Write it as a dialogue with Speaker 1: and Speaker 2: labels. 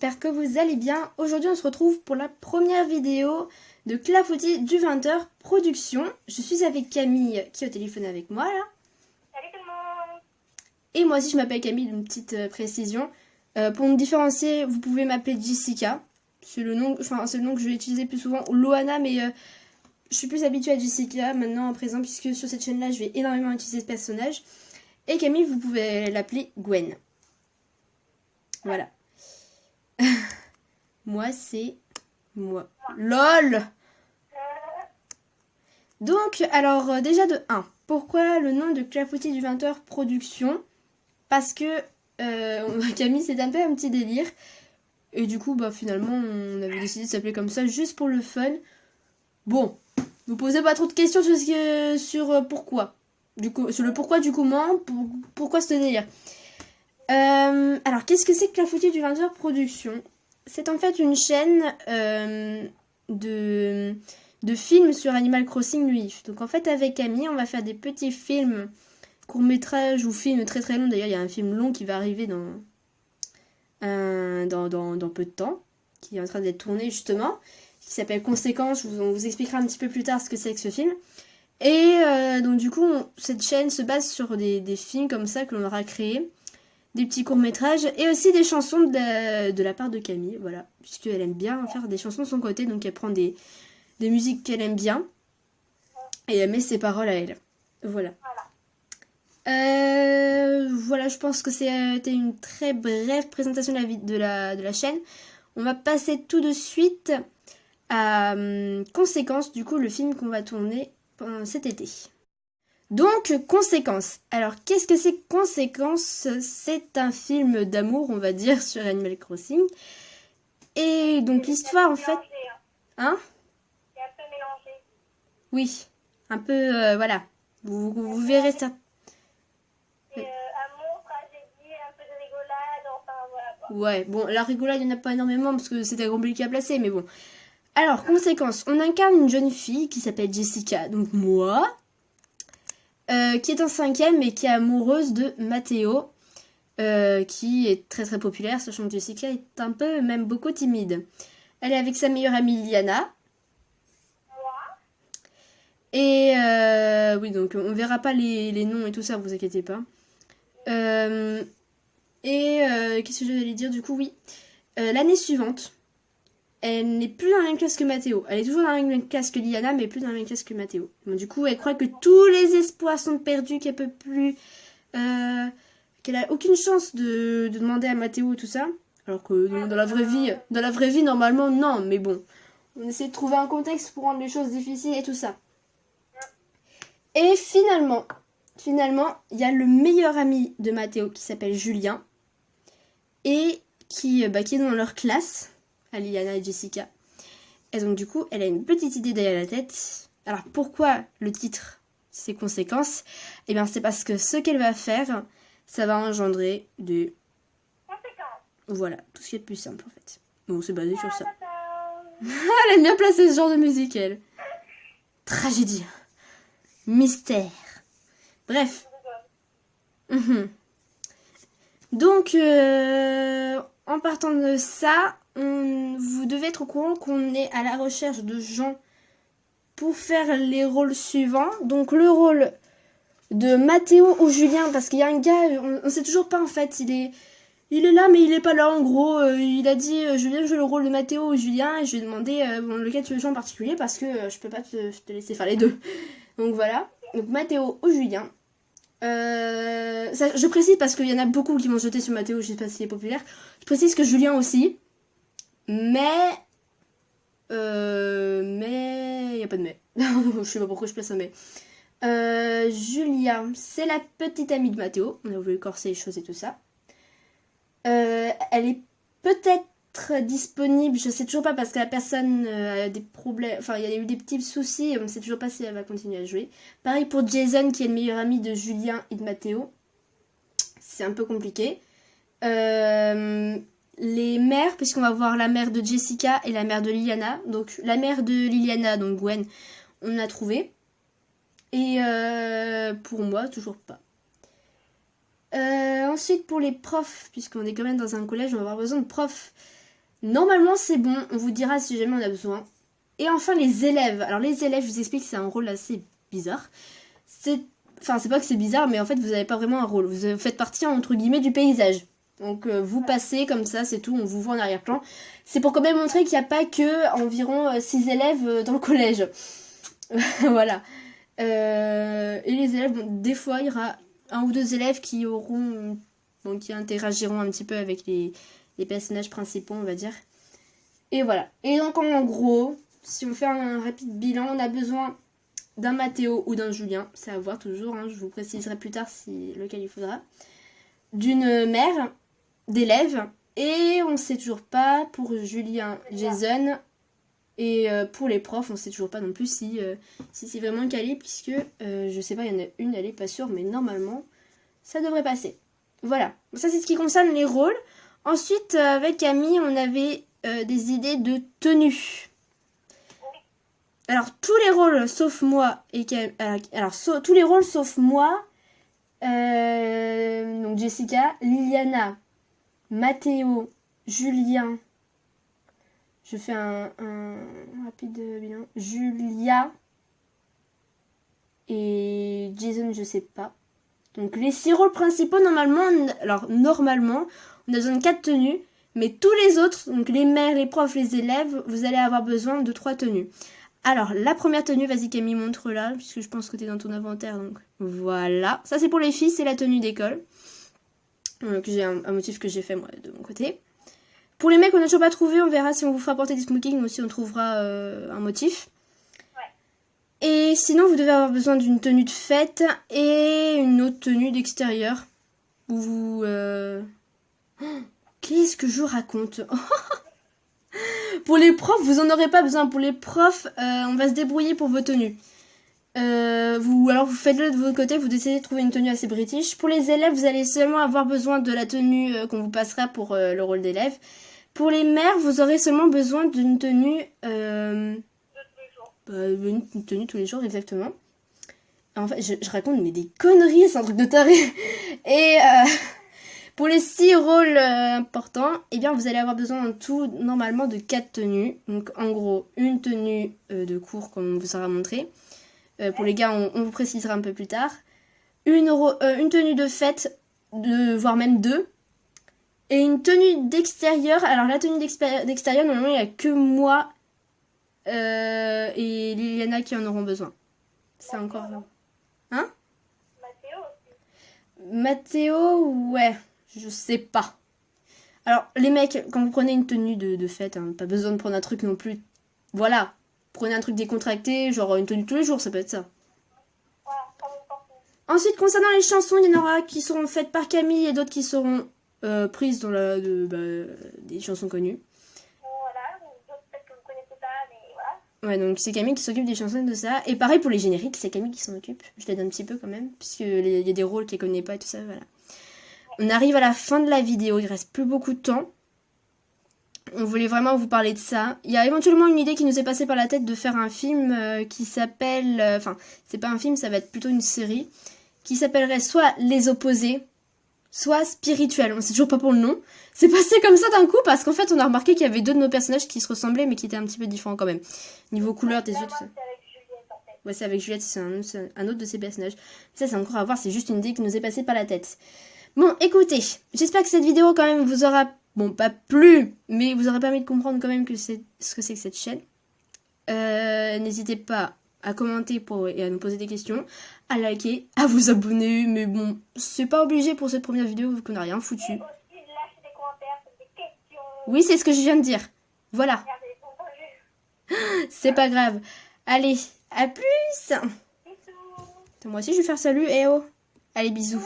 Speaker 1: j'espère que vous allez bien. Aujourd'hui on se retrouve pour la première vidéo de Clafoutis du 20h Production. Je suis avec Camille qui est au téléphone avec moi là.
Speaker 2: Salut tout le monde.
Speaker 1: Et moi aussi je m'appelle Camille, une petite précision. Pour me différencier, vous pouvez m'appeler Jessica. C'est le nom que je vais utiliser plus souvent. Ou Loana, mais je suis plus habituée à Jessica maintenant à présent puisque sur cette chaîne là je vais énormément utiliser ce personnage. Et Camille, vous pouvez l'appeler Gwen. Voilà. Moi, c'est moi. LOL. Donc, alors, déjà de 1. Pourquoi le nom de Clafoutis du 20h Production? Parce que Camille, c'est un peu un petit délire. Et du coup, bah finalement, on avait décidé de s'appeler comme ça, juste pour le fun. Bon, vous posez pas trop de questions sur pourquoi. Sur le pourquoi du comment, pourquoi ce délire. Alors, qu'est-ce que c'est que Clafoutis du 20h Production? C'est en fait une chaîne de films sur Animal Crossing New Leaf. Donc en fait, avec Camille, on va faire des petits films, courts-métrages ou films très très longs. D'ailleurs, il y a un film long qui va arriver dans peu de temps, qui est en train d'être tourné justement, qui s'appelle Conséquences. On vous expliquera un petit peu plus tard ce que c'est que ce film. Et donc du coup, cette chaîne se base sur des films comme ça que l'on aura créés. Des petits courts-métrages et aussi des chansons de la part de Camille, voilà. Puisqu'elle aime bien faire des chansons de son côté, donc elle prend des musiques qu'elle aime bien et elle met ses paroles à elle. Voilà. Voilà, je pense que c'était une très brève présentation de la chaîne. On va passer tout de suite à Conséquences, du coup, le film qu'on va tourner pendant cet été. Donc, Conséquences. Alors, qu'est-ce que c'est Conséquences? C'est un film d'amour, on va dire, sur Animal Crossing. Et donc, l'histoire, en fait... Hein?
Speaker 2: C'est un peu mélangé.
Speaker 1: Oui. Un peu, voilà. Vous verrez ça.
Speaker 2: C'est amour, tragédie, un peu de rigolade, enfin voilà quoi.
Speaker 1: Ouais, bon, la rigolade, il n'y en a pas énormément, parce que c'était compliqué à placer, mais bon. Alors, Conséquences. On incarne une jeune fille qui s'appelle Jessica, donc moi... qui est en 5e et qui est amoureuse de Matteo, qui est très très populaire, sachant que Jessica est un peu, même beaucoup timide. Elle est avec sa meilleure amie Liana. Et oui, donc on verra pas les noms et tout ça, vous inquiétez pas. Qu'est-ce que j'allais dire du coup? Oui. L'année suivante, elle n'est plus dans la même classe que Matteo. Elle est toujours dans la même classe que Liana, mais plus dans la même classe que Matteo. Bon, du coup, elle croit que tous les espoirs sont perdus, qu'elle peut plus... qu'elle a aucune chance de demander à Matteo tout ça. Alors que dans la vraie vie, normalement, non. Mais bon, on essaie de trouver un contexte pour rendre les choses difficiles et tout ça. Et finalement, il y a le meilleur ami de Matteo qui s'appelle Julien. Et qui est dans leur classe. À Liliana et Jessica. Et donc du coup, elle a une petite idée derrière la tête. Alors pourquoi le titre, c'est Conséquences? Eh bien c'est parce que ce qu'elle va faire, ça va engendrer des...
Speaker 2: Conséquences.
Speaker 1: Voilà, tout ce qui est le plus simple en fait. Bon, c'est basé sur ça. Elle aime bien placer ce genre de musique, elle. Tragédie. Mystère. Bref. Donc, en partant de ça... vous devez être au courant qu'on est à la recherche de gens pour faire les rôles suivants. Donc le rôle de Matteo ou Julien, parce qu'il y a un gars, on sait toujours pas en fait, il est là mais il est pas là en gros. Il a dit je viens jouer le rôle de Matteo ou Julien et je lui ai demandé lequel tu veux jouer en particulier parce que je peux pas te laisser faire les deux. Donc voilà, donc Matteo ou Julien. Je précise parce qu'il y en a beaucoup qui vont se jeter sur Matteo, je sais pas s'il est populaire. Je précise que Julien aussi. Mais il n'y a pas de mais. Je sais pas pourquoi je place un mais. Julia, c'est la petite amie de Matteo. On a voulu corser les choses et tout ça. Elle est peut-être disponible, je sais toujours pas parce que la personne a des problèmes. Enfin, il y a eu des petits soucis et on ne sait toujours pas si elle va continuer à jouer. Pareil pour Jason qui est le meilleur ami de Julien et de Matteo. C'est un peu compliqué. Les mères, puisqu'on va voir la mère de Jessica et la mère de Liliana. Donc la mère de Liliana, donc Gwen, on a trouvé. Et pour moi, toujours pas. Ensuite, pour les profs, puisqu'on est quand même dans un collège, on va avoir besoin de profs. Normalement, c'est bon. On vous dira si jamais on a besoin. Et enfin, les élèves. Alors, les élèves, je vous explique, c'est un rôle assez bizarre. Enfin, c'est pas que c'est bizarre, mais en fait, vous n'avez pas vraiment un rôle. Vous faites partie, entre guillemets, du paysage. Donc, vous passez comme ça, c'est tout. On vous voit en arrière-plan. C'est pour quand même montrer qu'il n'y a pas que environ 6 élèves dans le collège. Voilà. Et les élèves, bon, des fois, il y aura 1 ou 2 élèves qui auront... Donc, qui interagiront un petit peu avec les personnages principaux, on va dire. Et voilà. Et donc, en gros, si on fait un rapide bilan, on a besoin d'un Mathéo ou d'un Julien. C'est à voir toujours, hein, je vous préciserai plus tard si lequel il faudra. D'une mère, d'élèves. Et on ne sait toujours pas pour Julien, Jason. Et pour les profs, on ne sait toujours pas non plus si c'est vraiment calé, puisque, je sais pas, il y en a une, elle est pas sûre, mais normalement, ça devrait passer. Voilà. Ça, c'est ce qui concerne les rôles. Ensuite, avec Camille, on avait des idées de tenue. Alors, tous les rôles sauf moi et tous les rôles sauf moi, donc Jessica, Liliana, Mathéo, Julien, je fais un rapide bilan, Julia et Jason, je sais pas. Donc les 6 rôles principaux, normalement, on a besoin de 4 tenues, mais tous les autres, donc les mères, les profs, les élèves, vous allez avoir besoin de 3 tenues. Alors, la première tenue, vas-y Camille, montre-la, puisque je pense que t'es dans ton inventaire, donc voilà. Ça, c'est pour les filles, c'est la tenue d'école. J'ai un motif que j'ai fait, moi, de mon côté. Pour les mecs, on n'a toujours pas trouvé, on verra si on vous fera porter des smokings, ou si on trouvera un motif. Ouais. Et sinon, vous devez avoir besoin d'une tenue de fête et une autre tenue d'extérieur. Où vous... Qu'est-ce que je raconte? Pour les profs, vous en aurez pas besoin. Pour les profs, on va se débrouiller pour vos tenues. Alors vous faites-le de votre côté, vous décidez de trouver une tenue assez british. Pour les élèves, vous allez seulement avoir besoin de la tenue qu'on vous passera pour le rôle d'élève. Pour les mères, vous aurez seulement besoin d'une tenue... une tenue tous les jours, exactement. En fait, je raconte mais des conneries, c'est un truc de taré. Et... Pour les 6 rôles importants, eh bien vous allez avoir besoin en tout normalement de 4 tenues. Donc en gros, une tenue de cours comme on vous aura montré. Pour les gars, on vous précisera un peu plus tard. Une tenue de fête, voire même 2. Et une tenue d'extérieur. Alors la tenue d'extérieur, normalement il n'y a que moi et Liliana qui en auront besoin. C'est encore... Hein? Mathéo, ouais. Je sais pas. Alors, les mecs, quand vous prenez une tenue de fête, hein, pas besoin de prendre un truc non plus. Voilà. Prenez un truc décontracté, genre une tenue tous les jours, ça peut être ça. Ensuite, concernant les chansons, il y en aura qui seront faites par Camille et d'autres qui seront prises dans des chansons connues.
Speaker 2: Voilà, d'autres peut-être que vous connaissez pas, mais voilà.
Speaker 1: Ouais, donc c'est Camille qui s'occupe des chansons de ça. Et pareil pour les génériques, c'est Camille qui s'en occupe. Je l'aide un petit peu quand même, puisqu'il y a des rôles qu'elle connaît pas et tout ça, voilà. On arrive à la fin de la vidéo, il reste plus beaucoup de temps. On voulait vraiment vous parler de ça. Il y a éventuellement une idée qui nous est passée par la tête de faire un film qui s'appelle... Enfin, c'est pas un film, ça va être plutôt une série. Qui s'appellerait soit Les Opposés, soit Spirituel. On sait toujours pas pour le nom. C'est passé comme ça d'un coup parce qu'en fait on a remarqué qu'il y avait 2 de nos personnages qui se ressemblaient mais qui étaient un petit peu différents quand même. Niveau couleur des yeux, tout ça. Ouais, c'est avec Juliette, c'est un autre de ses personnages. Ça, c'est encore à voir, c'est juste une idée qui nous est passée par la tête. Bon, écoutez, j'espère que cette vidéo quand même vous aura, bon, pas plu, mais vous aura permis de comprendre quand même ce que c'est que cette chaîne. N'hésitez pas à commenter et à nous poser des questions, à liker, à vous abonner, mais bon, c'est pas obligé pour cette première vidéo vu qu'on n'a rien foutu.
Speaker 2: Et aussi, lâchez des commentaires, des questions.
Speaker 1: Oui, c'est ce que je viens de dire. Voilà. C'est pas grave. Allez, à plus.
Speaker 2: Bisous.
Speaker 1: Moi aussi, je vais faire salut, eh oh. Allez, bisous.